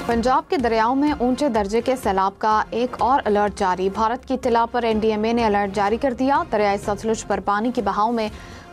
पंजाब के दरियाओं में ऊंचे दर्जे के सैलाब का एक और अलर्ट जारी। भारत की इत्तला पर एनडीएमए ने अलर्ट जारी कर दिया। दरियाई सतलुज पर पानी के बहाव में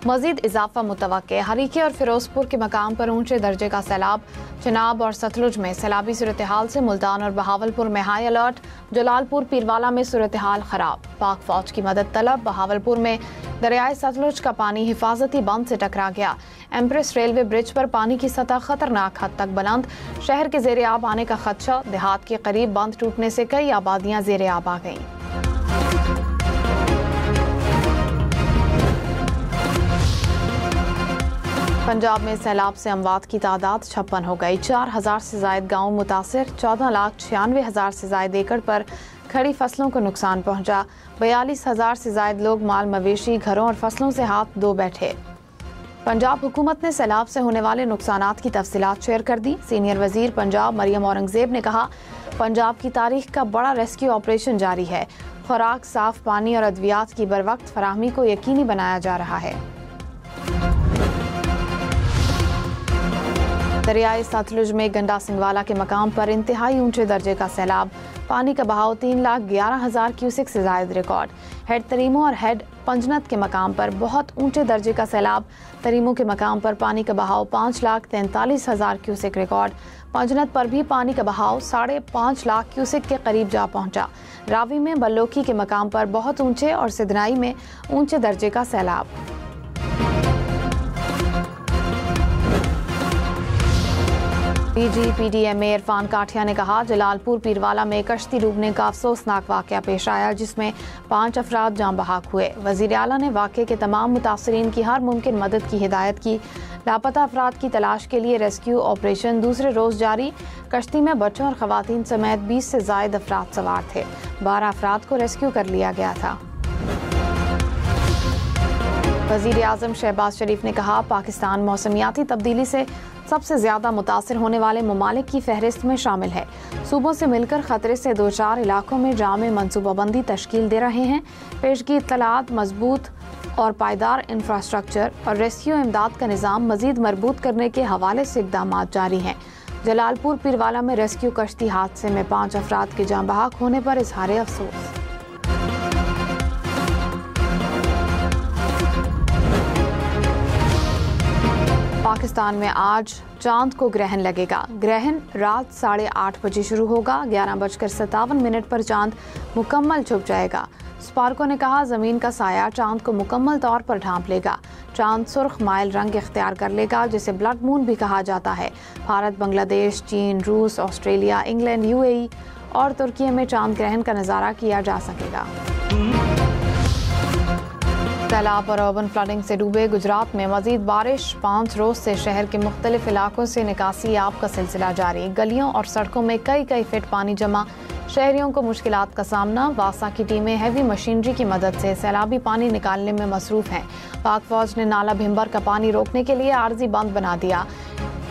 मजीद इजाफा मुतवक्के। हरीके और फिरोजपुर के मकाम पर ऊंचे दर्जे का सैलाब। चिनाब और सतलुज में सैलाबी सूरत हाल से मुल्तान और बहावलपुर में हाई अलर्ट। जलालपुर पीरवाला में सूरत हाल खराब। पाक फौज की मदद तलब। बहावलपुर में दरियाई सतलुज का पानी हिफाजती बंद से टकरा गया। एम्प्रेस रेलवे ब्रिज पर पानी की सतह खतरनाक हद तक बुलंद। शहर के जेर आब आने का खदशा। देहात के करीब बंद टूटने से कई आबादियां जेर आब आ गईं। पंजाब में सैलाब से अमवात की तादाद 56 हो गई। 4000 से जायद गाँव मुतासिर। 14,96,000 से जायद एकड़ पर खड़ी फसलों को नुकसान पहुंचा। 42,000 से जायद लोग माल मवेशी घरों और फसलों से हाथ धो बैठे। पंजाब हुकूमत ने सैलाब से होने वाले नुकसानात की तफसीलात शेयर कर दी। सीनियर वजीर पंजाब मरियम औरंगजेब ने कहा, पंजाब की तारीख का बड़ा रेस्क्यू ऑपरेशन जारी है। खुराक, साफ पानी और अद्वियात की बरवक्त फराहमी को यकीनी बनाया जा रहा है। दरियाई सतलुज में गंडा सिंगवाला के मकाम पर इंतहाई ऊंचे दर्जे का सैलाब। पानी का बहाव 3,11,000 क्यूसेक से जायद रिकॉर्ड। हेड तरीमो और हेड पंजनत के मकाम पर बहुत ऊंचे दर्जे का सैलाब। तरीमो के मकाम पर पानी का बहाव 5,43,000 क्यूसेक रिकॉर्ड। पंजनत पर भी पानी का बहाव 5.5 लाख क्यूसेक के करीब जा पहुंचा। रावी में बल्लोकी के मकाम पर बहुत ऊंचे और सिदनाई में ऊंचे दर्जे का सैलाब। डीजीपीडीएमए इरफान काठिया ने कहा, जलालपुर पीरवाला में कश्ती डूबने का अफसोसनाक वाकया पेश आया जिसमें 5 अफराद जान बहक हुए। वजीर आला ने वाकये के तमाम मुतासरीन की हर मुमकिन मदद की हिदायत की। लापता अफराद की तलाश के लिए रेस्क्यू ऑपरेशन दूसरे रोज जारी। कश्ती में बच्चों और खवातीन समेत 20 से जायद अफराद सवार थे। 12 अफराद को रेस्क्यू कर लिया गया था। वजीर आजम शहबाज शरीफ ने कहा, पाकिस्तान मौसमियाती तब्दीली से सबसे ज्यादा मुतासिर होने वाले ममालिक की फहरिस्त में शामिल है। सूबों से मिलकर खतरे से 2-4 इलाकों में जामे मनसूबाबंदी तश्कील दे रहे हैं। पेशगी इत्तलात, मजबूत और पायदार इंफ्रास्ट्रक्चर और रेस्क्यू इमदाद का निज़ाम मजीद मजबूत करने के हवाले से इक़दामात जारी हैं। जलालपुर पीरवाला में रेस्क्यू कश्ती हादसे में 5 अफराद के जान बहक होने पर इजहार अफसोस। पाकिस्तान में आज चांद को ग्रहण लगेगा। ग्रहण रात 8:30 बजे शुरू होगा। 11:57 पर चांद मुकम्मल छुप जाएगा। स्पार्को ने कहा, जमीन का साया चांद को मुकम्मल तौर पर ढांप लेगा। चांद सुर्ख माइल रंग इख्तियार कर लेगा जिसे ब्लड मून भी कहा जाता है। भारत, बांग्लादेश, चीन, रूस, ऑस्ट्रेलिया, इंग्लैंड, यूएई और तुर्की में चांद ग्रहण का नज़ारा किया जा सकेगा। सैलाब और अर्बन फ्लडिंग से डूबे गुजरात में मजीद बारिश। 5 रोज से शहर के मुख्तलिफ इलाकों से निकासी आब का सिलसिला जारी। गलियों और सड़कों में कई फीट पानी जमा। शहरियों को मुश्किलात का सामना। वासा की टीमें हैवी मशीनरी की मदद से सैलाबी पानी निकालने में मसरूफ हैं। पाक फौज ने नाला भिम्बर का पानी रोकने के लिए आर्जी बंद बना दिया।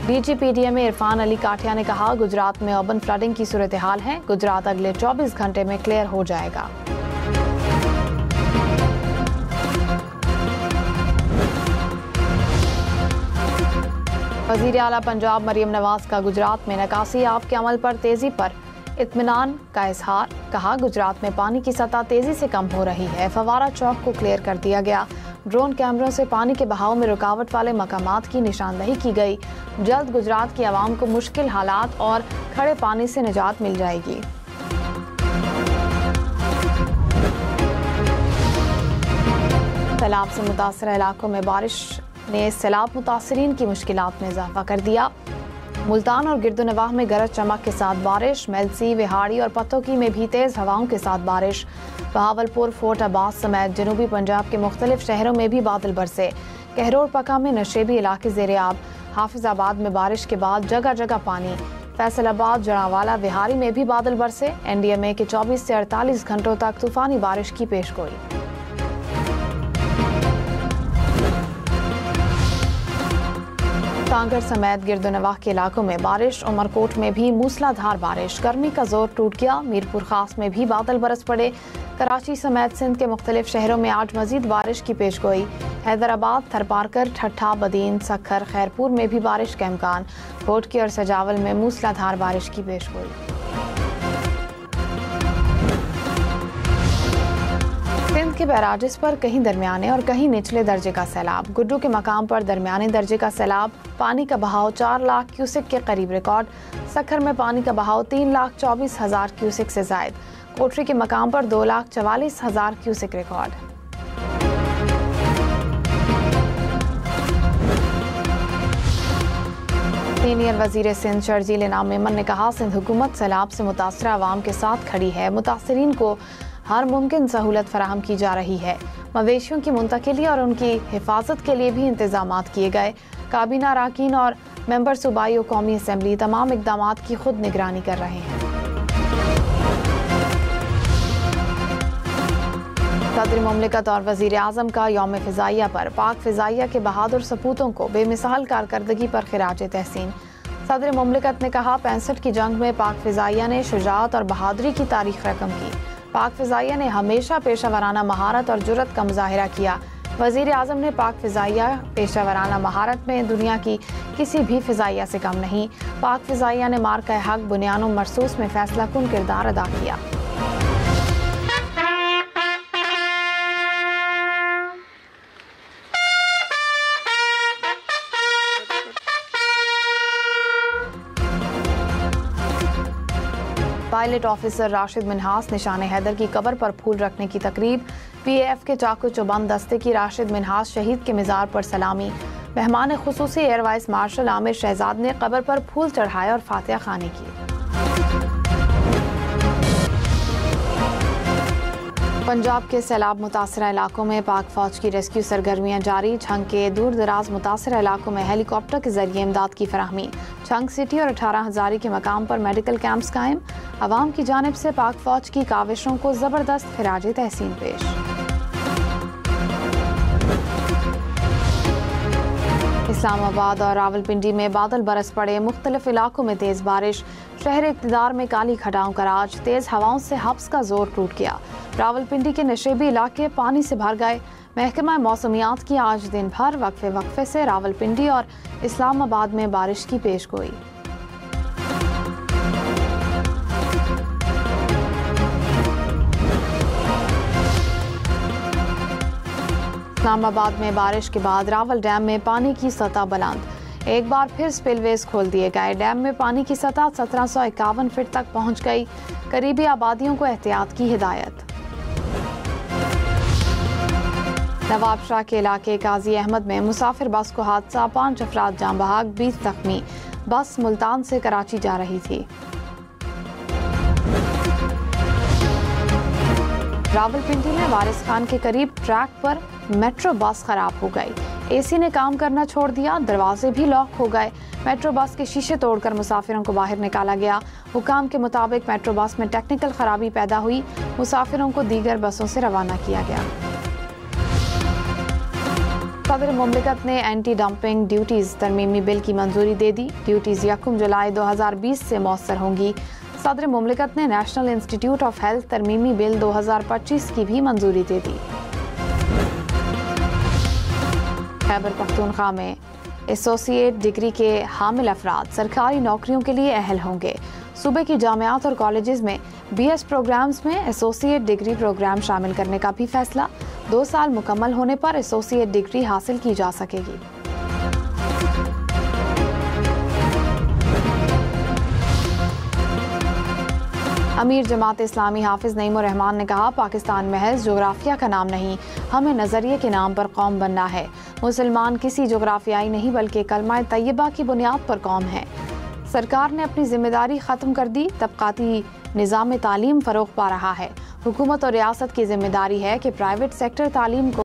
डीजीपीडीएमए इरफान अली काठिया ने कहा, गुजरात में अर्बन फ्लडिंग की सूरत हाल है। गुजरात अगले 24 घंटे में क्लियर हो जाएगा। वजीर आला पंजाब मरियम नवाज का गुजरात में निकासी आब के अमल पर तेजी पर इत्मीनान का इजहार। कहा, गुजरात में पानी की सतह तेजी से कम हो रही है। फवारा चौक को क्लियर कर दिया गया। ड्रोन कैमरों से पानी के बहाव में रुकावट वाले मकामात की निशानदही की गई। जल्द गुजरात की आवाम को मुश्किल हालात और खड़े पानी से निजात मिल जाएगी। सैलाब से मुतासर इलाकों में बारिश ने सैलाब मुतासरीन की मुश्किलात में इजाफा कर दिया। मुल्तान और गिरदोनवाह में गरज चमक के साथ बारिश। मेलसी, विहाड़ी और पतोकी में भी तेज हवाओं के साथ बारिश। बहावलपुर, फोर्ट अब्बास समेत जनूबी पंजाब के मुख्तलिफ शहरों में भी बादल बरसे। कहरोर पका में नशेबी इलाके ज़ेरे आब। हाफिजाबाद में बारिश के बाद जगह जगह पानी। फैसलाबाद, जड़ावाला, विहारी में भी बादल बरसे। एनडीएमए के 24 से 48 घंटों तक तूफानी बारिश की पेशगोई। कांगड़ समेत गिरदोनवाह के इलाकों में बारिश। उमरकोट में भी मूसलाधार बारिश। गर्मी का जोर टूट गया। मीरपुर खास में भी बादल बरस पड़े। कराची समेत सिंध के मुख्तलिफ शहरों में आज मजीद बारिश की पेशगोई। हैदराबाद, थरपारकर, ठट्ठा, बदीन, सखर, खैरपुर में भी बारिश का इम्कान। कोटकी और सजावल में मूसलाधार बारिश की पेशगोई। सिंध के बैराजिस पर कहीं दरमियाने और कहीं निचले दर्जे का सैलाब। गुड्डू के मकाम पर दरमियाने दर्जे का सैलाब। पानी का बहाव 4 लाख क्यूसेक के करीब रिकॉर्ड। सखर में पानी का बहाव 3,24,000 क्यूसेक से जायद। कोटरी के मकाम पर 2,44,000 क्यूसेक रिकॉर्ड। सीनियर वजीर सिंध शर्जील इनाम मेमन ने कहा, सिंध हुकूमत सैलाब से मुतासर अवाम के साथ खड़ी है। मुतासरीन को हर मुमकिन सहूलत फराहम की जा रही है। मवेशियों की मुंतकिली और उनकी हिफाजत के लिए भी इंतजामात किए गए। काबीना अरकान और मेंबर सूबाई और कौमी असम्बली तमाम इकदामात की खुद निगरानी कर रहे हैं। सदर मुमलिकत और वजीर आजम का यौम फ़िज़ाइया पर पाक फ़िज़ाइया के बहादुर सपूतों को बेमिसाल कारकर्दगी पर खिराज तहसीन। सदर मुमलिकत ने कहा, 65 की जंग में पाक फ़िज़ाइया ने शुजाअत और बहादुरी की तारीख रकम की। पाक फ़िज़ाइया ने हमेशा पेशावराना महारत और जुर्रत का मुजाहिरा किया। वज़ीर आज़म ने पाक फ़िज़ाइया पेशावराना महारत में दुनिया की किसी भी फ़िज़ाइया से कम नहीं। पाक फ़िज़ाइया ने मार्का हक बुनियान मरसूस में फैसला कुन किरदार अदा किया। पायलट ऑफिसर राशिद मिन्हास निशान हैदर की कब्र पर फूल रखने की तकरीब। PAF के चाकू चौबंद दस्ते की राशिद मिन्हास शहीद के मज़ार पर सलामी। मेहमान खुसूसी air vice marshal Amir Shahzad ने कब्र पर फूल चढ़ाए और फातिहा खानी की। पंजाब के सैलाब मुतासरा इलाकों में पाक फौज की रेस्क्यू सरगर्मियां जारी। छंग के दूर दराज मुतासरा इलाकों में हेलीकॉप्टर के जरिए इमदाद की फराहमी। छंग सिटी और 18 हजारी के मकाम पर मेडिकल कैंप्स कायम। अवाम की जानिब से पाक फौज की काविशों को जबरदस्त खिराज तहसीन पेश। इस्लामाबाद और रावलपिंडी में बादल बरस पड़े। मुख्तलिफ इलाकों में तेज बारिश। शहर इक़्तिदार में काली घटाओं का राज। तेज हवाओं से हब्स का जोर टूट गया। रावलपिंडी के नशेबी इलाके पानी से भर गए। महकमा मौसमियात की आज दिन भर वक्फे वक्फे से रावलपिंडी और इस्लामाबाद में बारिश की पेशगोई। इस्लामाबाद में बारिश के बाद रावल डैम में पानी की सतह बुलंद। एक बार फिर स्पिलवेज खोल दिए गए। डैम में पानी की सतह 1751 फीट तक पहुंच गई। करीबी आबादियों को एहतियात की हिदायत। नवाब शाह के इलाके काजी अहमद में मुसाफिर बस को हादसा। 5 अफराद जान बहक, 20 जख्मी। बस मुल्तान से कराची जा रही थी। रावलपिंडी में वारिस खान के करीब ट्रैक पर मेट्रो बस खराब हो गई। AC ने काम करना छोड़ दिया। दरवाजे भी लॉक हो गए। मेट्रो बस के शीशे तोड़कर मुसाफिरों को बाहर निकाला गया। हुकाम के मुताबिक मेट्रो बस में टेक्निकल खराबी पैदा हुई। मुसाफिरों को दीगर बसों से रवाना किया गया। सदर मुमलिकत ने एंटी डंपिंग ड्यूटीज तरमीमी बिल की मंजूरी दे दी। ड्यूटीज 1 जुलाई 2020 से मौसर होंगी। सदर मुमलिकत ने नेशनल इंस्टीट्यूट ऑफ हेल्थ तरमीमी बिल 2025 की भी मंजूरी दे दी। खैबर पख्तूनख्वा में एसोसिएट डिग्री के हामिल अफराद सरकारी नौकरियों के लिए अहल होंगे। सूबे की जामियात और कॉलेजेस में BS प्रोग्राम्स में एसोसिएट डिग्री प्रोग्राम शामिल करने का भी फैसला। 2 साल मुकम्मल होने पर एसोसिएट डिग्री हासिल की जा सकेगी। अमीर जमात इस्लामी हाफिज नईम उर रहमान ने कहा, पाकिस्तान महज जोग्राफिया का नाम नहीं, हमें नजरिए के नाम पर कौम बनना है। मुसलमान किसी जोग्राफियाई नहीं बल्कि कलमा तैयबा की बुनियाद पर कौम है। सरकार ने अपनी जिम्मेदारी खत्म कर दी। तबकाती निज़ाम तालीम फरोग पा रहा है। हुकूमत और रियासत की जिम्मेदारी है कि प्राइवेट सेक्टर तालीम को